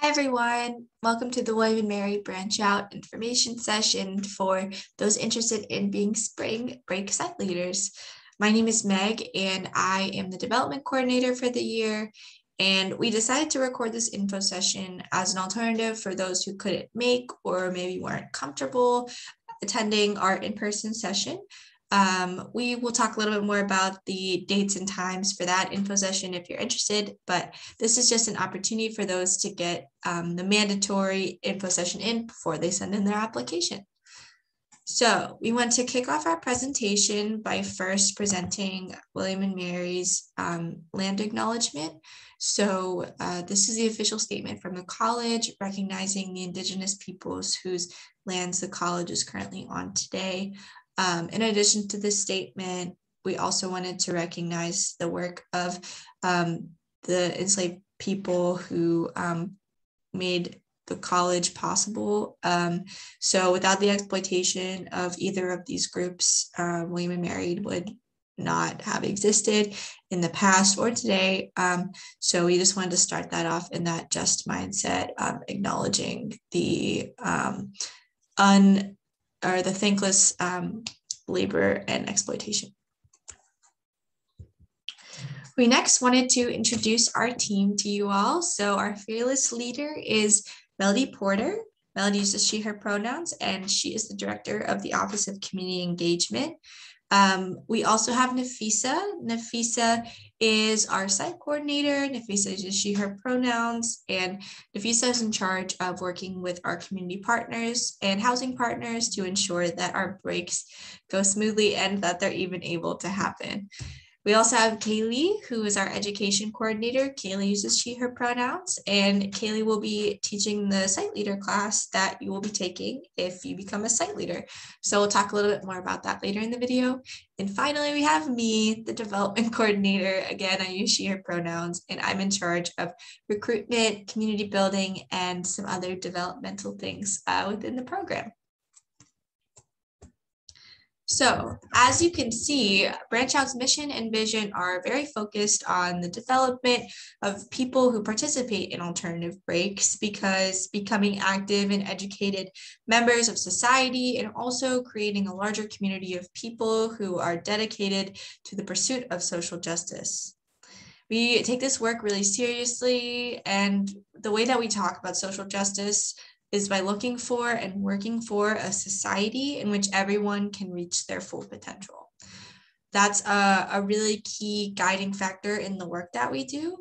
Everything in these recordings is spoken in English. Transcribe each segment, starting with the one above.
Hi everyone, welcome to the William and Mary Branch Out information session for those interested in being spring break site leaders. My name is Meg and I am the development coordinator for the year. And we decided to record this info session as an alternative for those who couldn't make or maybe weren't comfortable attending our in-person session. We will talk a little bit more about the dates and times for that info session if you're interested, but this is just an opportunity for those to get the mandatory info session in before they send in their application. So we want to kick off our presentation by first presenting William and Mary's land acknowledgement. So this is the official statement from the college recognizing the Indigenous peoples whose lands the college is currently on today. In addition to this statement, we also wanted to recognize the work of the enslaved people who made the college possible. So without the exploitation of either of these groups, William and Mary would not have existed in the past or today. So we just wanted to start that off in that just mindset, acknowledging the thankless labor and exploitation. We next wanted to introduce our team to you all. So our fearless leader is Melody Porter. Melody uses she, her pronouns, and she is the director of the Office of Community Engagement. We also have Nafisa. Nafisa is our site coordinator. Nafisa uses she, her pronouns, and Nafisa is in charge of working with our community partners and housing partners to ensure that our breaks go smoothly and that they're even able to happen. We also have Kaylee, who is our education coordinator. Kaylee uses she, her pronouns, and Kaylee will be teaching the site leader class that you will be taking if you become a site leader. So we'll talk a little bit more about that later in the video. And finally, we have me, the development coordinator. Again, I use she, her pronouns, and I'm in charge of recruitment, community building, and some other developmental things within the program. So as you can see, Branch Out's mission and vision are very focused on the development of people who participate in alternative breaks, because becoming active and educated members of society and also creating a larger community of people who are dedicated to the pursuit of social justice. We take this work really seriously, and the way that we talk about social justice is by looking for and working for a society in which everyone can reach their full potential. That's a really key guiding factor in the work that we do.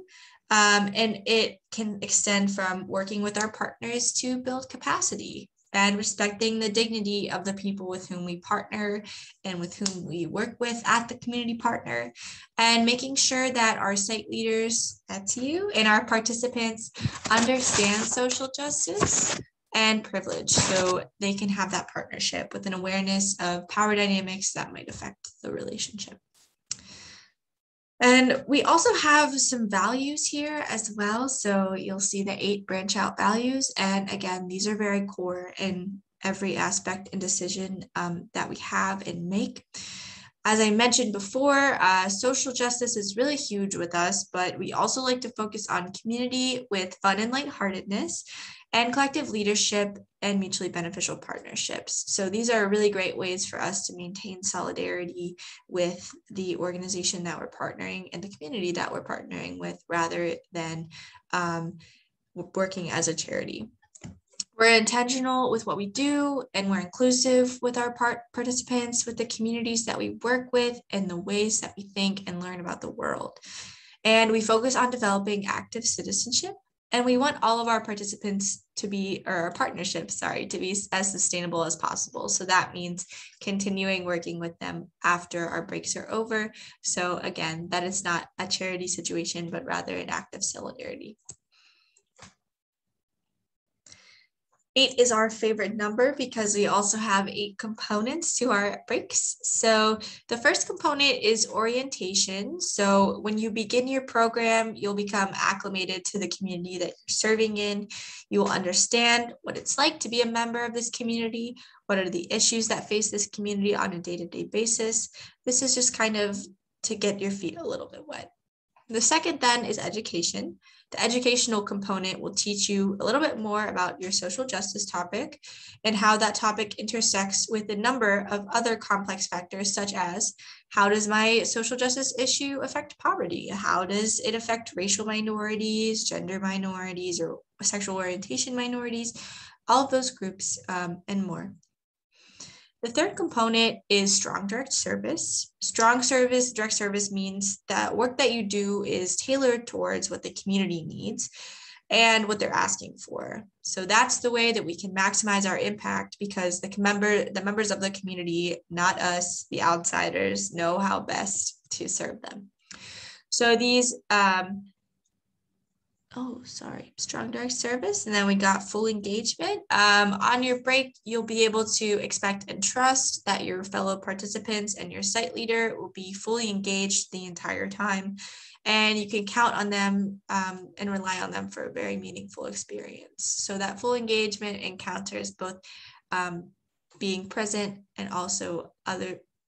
And it can extend from working with our partners to build capacity and respecting the dignity of the people with whom we partner and with whom we work with at the community partner, and making sure that our site leaders, that's you, and our participants understand social justice and privilege, so they can have that partnership with an awareness of power dynamics that might affect the relationship. And we also have some values here as well. So you'll see the 8 branch out values. And again, these are very core in every aspect and decision that we have and make. As I mentioned before, social justice is really huge with us, but we also like to focus on community with fun and lightheartedness, and collective leadership and mutually beneficial partnerships. So these are really great ways for us to maintain solidarity with the organization that we're partnering and the community that we're partnering with, rather than working as a charity. We're intentional with what we do, and we're inclusive with our participants, with the communities that we work with, and the ways that we think and learn about the world. And we focus on developing active citizenship. And we want all of our participants to be, or our partnerships, to be as sustainable as possible. So that means continuing working with them after our breaks are over. So again, that is not a charity situation, but rather an act of solidarity. 8 is our favorite number because we also have 8 components to our breaks. So the first component is orientation. So when you begin your program, you'll become acclimated to the community that you're serving in. You will understand what it's like to be a member of this community. What are the issues that face this community on a day-to-day basis? This is just kind of to get your feet a little bit wet. The second then is education. The educational component will teach you a little bit more about your social justice topic and how that topic intersects with a number of other complex factors, such as how does my social justice issue affect poverty? How does it affect racial minorities, gender minorities, or sexual orientation minorities? All of those groups and more. The third component is strong direct service. Strong service, direct service means that work that you do is tailored towards what the community needs and what they're asking for. So that's the way that we can maximize our impact, because the members of the community, not us, the outsiders, know how best to serve them. So these strong direct service. And then we got full engagement. On your break, you'll be able to expect and trust that your fellow participants and your site leader will be fully engaged the entire time. And you can count on them and rely on them for a very meaningful experience. So that full engagement encounters both being present and also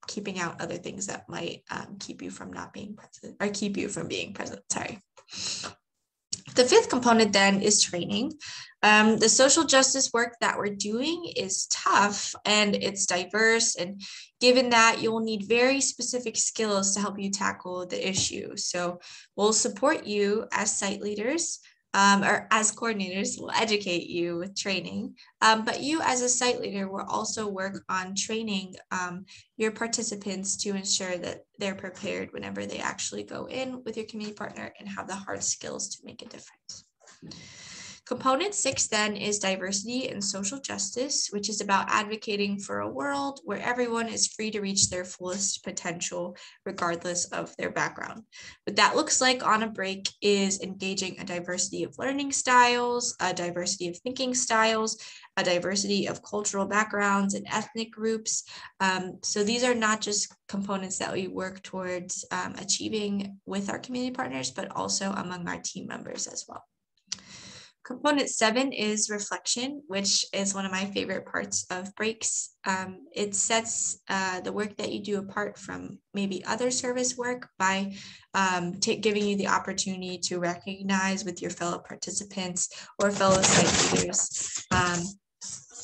keeping out other things that might keep you from not being present, or keep you from being present, sorry. The fifth component then is training. The social justice work that we're doing is tough and it's diverse, and given that, you will need very specific skills to help you tackle the issue. So we'll support you as site leaders or as coordinators. We'll educate you with training, but you as a site leader will also work on training your participants to ensure that they're prepared whenever they actually go in with your community partner and have the hard skills to make a difference. Component 6 then is diversity and social justice, which is about advocating for a world where everyone is free to reach their fullest potential, regardless of their background. What that looks like on a break is engaging a diversity of learning styles, a diversity of thinking styles, a diversity of cultural backgrounds and ethnic groups. So these are not just components that we work towards achieving with our community partners, but also among our team members as well. Component 7 is reflection, which is one of my favorite parts of breaks. It sets the work that you do apart from maybe other service work by giving you the opportunity to recognize with your fellow participants or fellow site leaders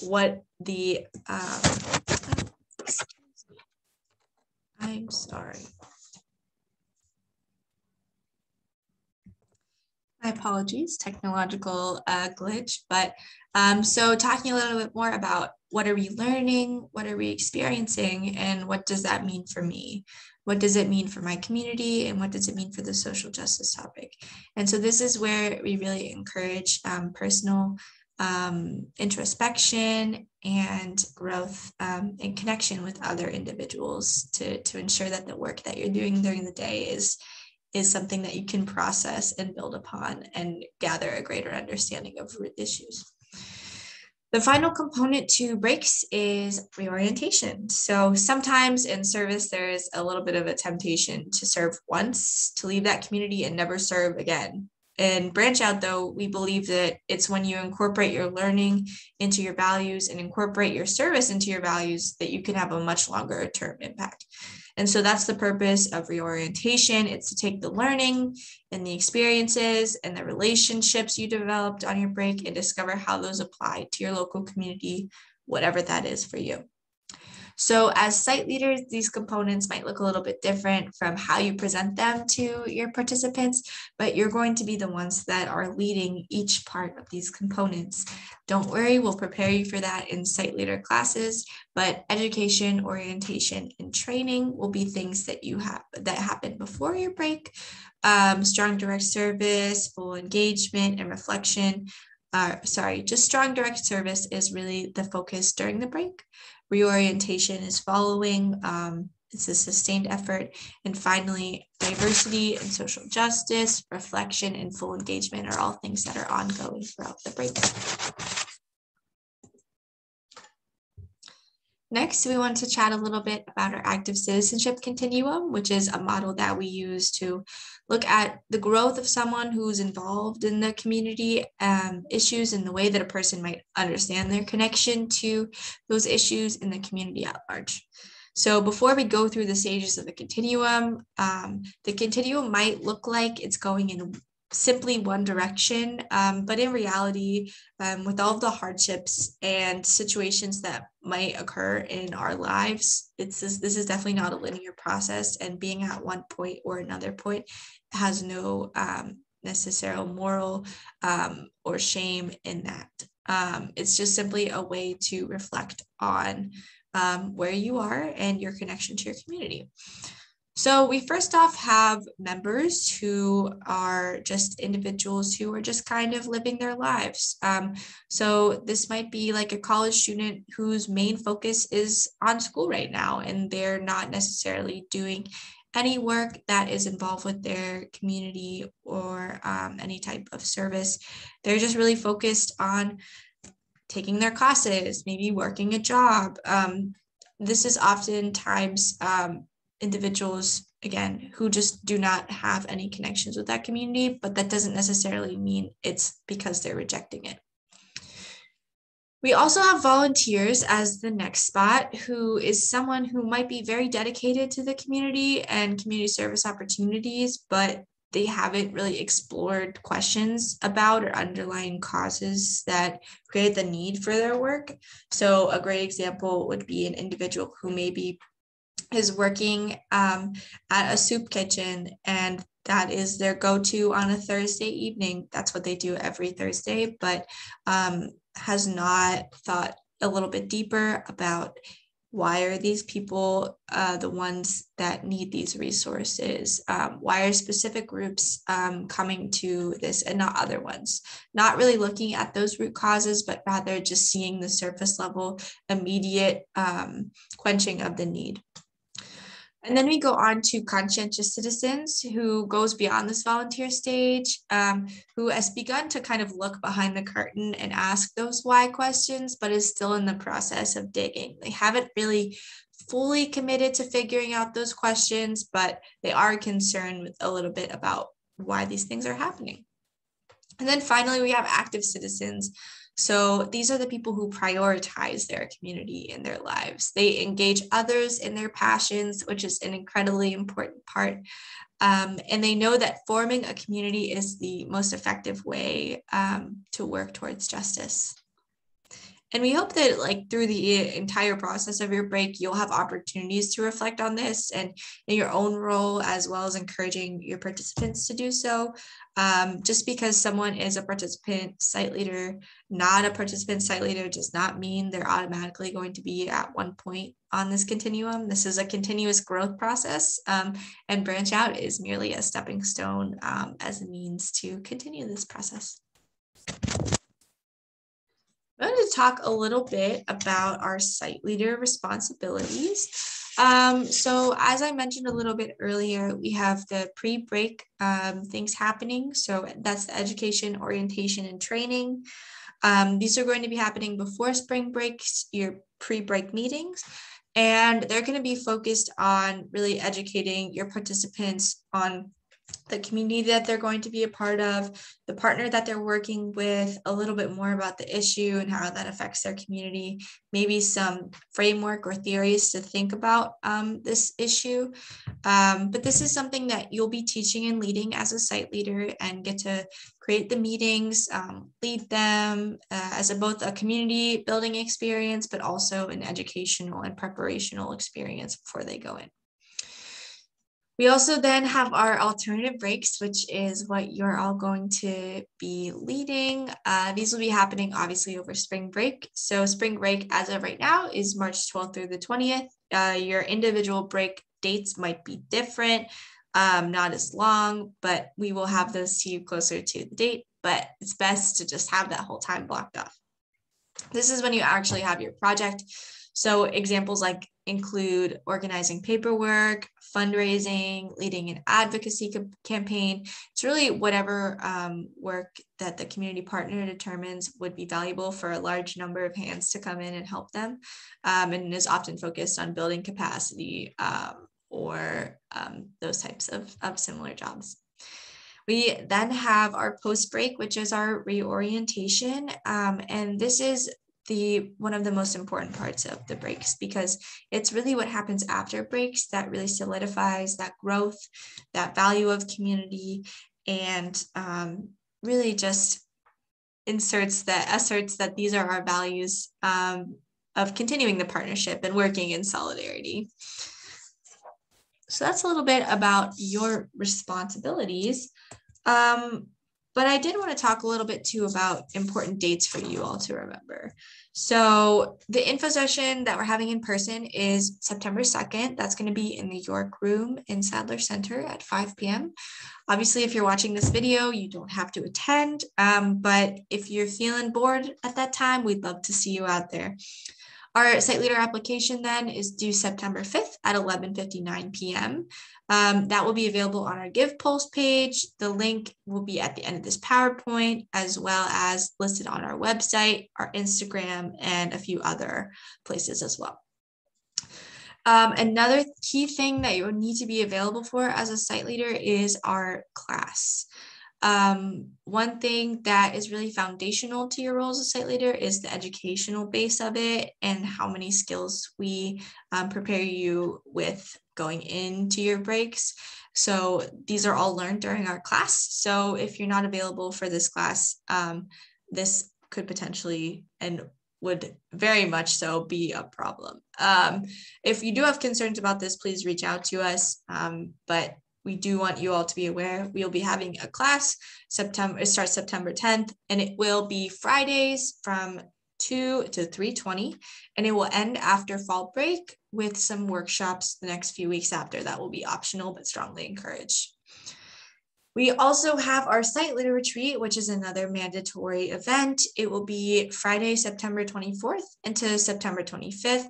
what the, I'm sorry. My apologies, technological glitch, but so talking a little bit more about what are we learning, what are we experiencing, and what does that mean for me? What does it mean for my community, and what does it mean for the social justice topic? And so this is where we really encourage personal introspection and growth in connection with other individuals to ensure that the work that you're doing during the day is something that you can process and build upon and gather a greater understanding of issues. The final component to breaks is reorientation. So sometimes in service, there's a little bit of a temptation to serve once, to leave that community and never serve again. And branch out, though, we believe that it's when you incorporate your learning into your values and incorporate your service into your values that you can have a much longer term impact. And so that's the purpose of reorientation. It's to take the learning and the experiences and the relationships you developed on your break and discover how those apply to your local community, whatever that is for you. So as site leaders, these components might look a little bit different from how you present them to your participants, but you're going to be the ones that are leading each part of these components. Don't worry, we'll prepare you for that in site leader classes, but education, orientation, and training will be things that you have that happen before your break. Strong direct service, full engagement, and reflection. Just strong direct service is really the focus during the break. Reorientation is following. It's a sustained effort. And finally, diversity and social justice, reflection, and full engagement are all things that are ongoing throughout the break. Next, we want to chat a little bit about our active citizenship continuum, which is a model that we use to look at the growth of someone who's involved in the community issues and the way that a person might understand their connection to those issues in the community at large. So before we go through the stages of the continuum might look like it's going in simply one direction, but in reality, with all of the hardships and situations that might occur in our lives, this is definitely not a linear process, and being at one point or another point has no necessary moral or shame in that. It's just simply a way to reflect on where you are and your connection to your community. So we first off have members who are just individuals who are just kind of living their lives. So this might be like a college student whose main focus is on school right now, and they're not necessarily doing any work that is involved with their community or any type of service. They're just really focused on taking their classes, maybe working a job. This is oftentimes individuals, again, who just do not have any connections with that community, but that doesn't necessarily mean it's because they're rejecting it. We also have volunteers as the next spot, who is someone who might be very dedicated to the community and community service opportunities, but they haven't really explored questions about or underlying causes that create the need for their work. So a great example would be an individual who maybe is working at a soup kitchen, and that is their go-to on a Thursday evening. That's what they do every Thursday, but has not thought a little bit deeper about why are these people the ones that need these resources? Why are specific groups coming to this and not other ones? Not really looking at those root causes, but rather just seeing the surface level, immediate quenching of the need. And then we go on to conscientious citizens, who goes beyond this volunteer stage, who has begun to kind of look behind the curtain and ask those why questions, but is still in the process of digging. They haven't really fully committed to figuring out those questions, but they are concerned with a little bit about why these things are happening. And then finally, we have active citizens. So these are the people who prioritize their community in their lives. They engage others in their passions, which is an incredibly important part. And they know that forming a community is the most effective way to work towards justice. And we hope that, like, through the entire process of your break, you'll have opportunities to reflect on this and in your own role, as well as encouraging your participants to do so. Just because someone is a participant site leader, not a participant site leader, does not mean they're automatically going to be at one point on this continuum. This is a continuous growth process, and Branch Out is merely a stepping stone as a means to continue this process. I'm going to talk a little bit about our site leader responsibilities. So as I mentioned a little bit earlier, we have the pre-break things happening. So that's the education, orientation, and training. These are going to be happening before spring breaks, your pre-break meetings, and they're going to be focused on really educating your participants on the community that they're going to be a part of, the partner that they're working with, a little bit more about the issue and how that affects their community, maybe some framework or theories to think about this issue. But this is something that you'll be teaching and leading as a site leader, and get to create the meetings, lead them as both a community building experience, but also an educational and preparational experience before they go in. We also then have our alternative breaks, which is what you're all going to be leading. These will be happening obviously over spring break. So spring break as of right now is March 12th through the 20th. Your individual break dates might be different, not as long, but we will have those to you closer to the date, but it's best to just have that whole time blocked off. This is when you actually have your project. So examples like include organizing paperwork, fundraising, leading an advocacy campaign. It's really whatever work that the community partner determines would be valuable for a large number of hands to come in and help them, and is often focused on building capacity or those types of similar jobs. We then have our post-break, which is our reorientation. And this is one of the most important parts of the breaks, because it's really what happens after breaks that really solidifies that growth, that value of community, and really just asserts that these are our values of continuing the partnership and working in solidarity. So that's a little bit about your responsibilities. But I did want to talk a little bit too about important dates for you all to remember. So the info session that we're having in person is September 2nd. That's going to be in the York Room in Sadler Center at 5 p.m. Obviously, if you're watching this video, you don't have to attend, but if you're feeling bored at that time, we'd love to see you out there. Our site leader application then is due September 5th at 11:59 p.m. That will be available on our GivePulse page. The link will be at the end of this PowerPoint, as well as listed on our website, our Instagram, and a few other places as well. Another key thing that you would need to be available for as a site leader is our class. One thing that is really foundational to your role as a site leader is the educational base of it and how many skills we prepare you with going into your breaks. So these are all learned during our class. So if you're not available for this class, this could potentially and would very much so be a problem. If you do have concerns about this, please reach out to us. But we do want you all to be aware we'll be having a class. It starts September 10th, and it will be Fridays from 2 to 3:20, and it will end after fall break with some workshops the next few weeks after. That will be optional, but strongly encouraged. We also have our site leader retreat, which is another mandatory event. It will be Friday, September 24th into September 25th.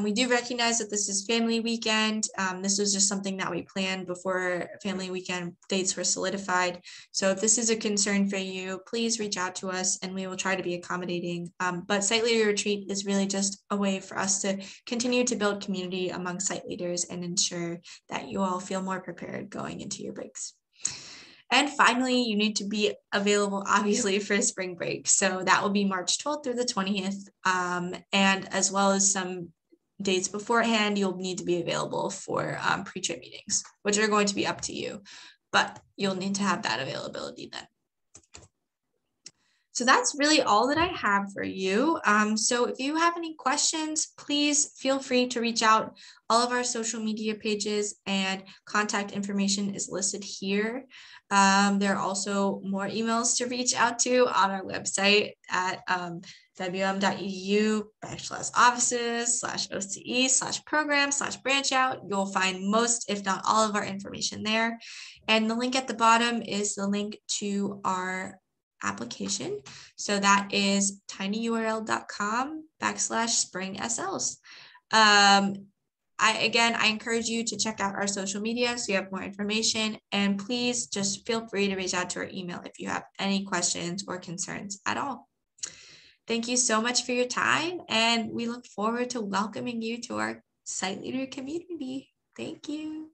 We do recognize that this is family weekend. This was just something that we planned before family weekend dates were solidified. So if this is a concern for you, please reach out to us and we will try to be accommodating. But site leader retreat is really just a way for us to continue to build community among site leaders and ensure that you all feel more prepared going into your breaks. And finally, you need to be available, obviously, for spring break. So that will be March 12th through the 20th. And as well as some dates beforehand, you'll need to be available for pre-trip meetings, which are going to be up to you. But you'll need to have that availability then. So that's really all that I have for you. So if you have any questions, please feel free to reach out. All of our social media pages and contact information is listed here. There are also more emails to reach out to on our website at wm.edu/offices/OCE/programs/branchout. You'll find most, if not all, of our information there. And the link at the bottom is the link to our application. So that is tinyurl.com/SpringSLs. I encourage you to check out our social media so you have more information, and please just feel free to reach out to our email if you have any questions or concerns at all. Thank you so much for your time, and we look forward to welcoming you to our site leader community. Thank you.